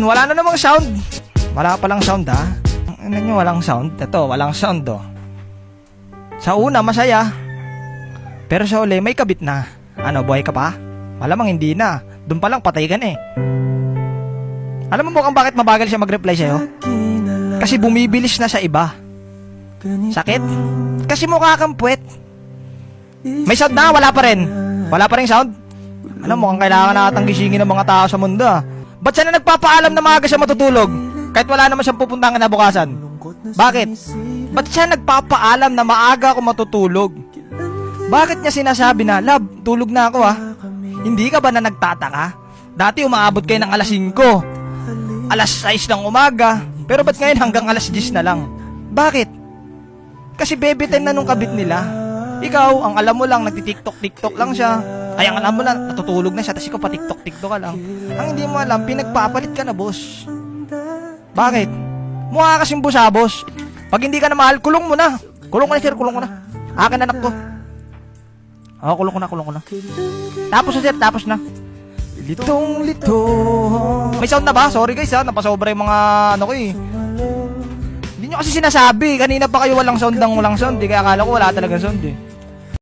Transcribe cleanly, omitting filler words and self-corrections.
Wala na namang sound. Wala palang sound ha. Ano nyo, walang sound? Ito, walang sound oh. Sa una, masaya. Pero sa uli, may kabit na. Ano, buhay ka pa? Malamang hindi na. Doon pa lang, patay ka na eh. Alam mo kung bakit mabagal siya mag-reply sa'yo? Kasi bumibilis na sa iba. Sakit? Kasi mukha kang puwet. May sound na, wala pa rin. Wala pa rin sound? Ano, mukhang kailangan natang gisingin ng mga tao sa mundo ah. Ba't siya na nagpapaalam na maaga siya matutulog? Kahit wala naman siyang pupuntahan kinabukasan. Bakit? Ba't siya nagpapaalam na maaga ako matutulog? Bakit niya sinasabi na, love, tulog na ako ah? Hindi ka ba na nagtataka? Dati umaabot kayo ng alas 5, alas 6 ng umaga, pero ba't ngayon hanggang alas 10 na lang? Bakit? Kasi baby time na nung kabit nila. Ikaw, ang alam mo lang, nagtitiktok-tiktok lang siya. Ay, ang alam mo lang, natutulog na siya, tapos ikaw pa tiktok-tiktok ka lang. Ang hindi mo alam, pinagpapalit ka na, boss. Bakit? Mukha kasing busabos. Pag hindi ka na mahal, kulong mo na. Kulong ko na, sir, kulong ko na. Akin anak ko. Oo, kulong ko na. Tapos na, sir, tapos na. Litong-lito. May sound na ba? Sorry guys ha, napasobra yung mga ano ko eh. Hindi nyo kasi sinasabi. Kanina pa kayo walang sound ng walang sound. Di kaya akala ko wala talagang sound eh.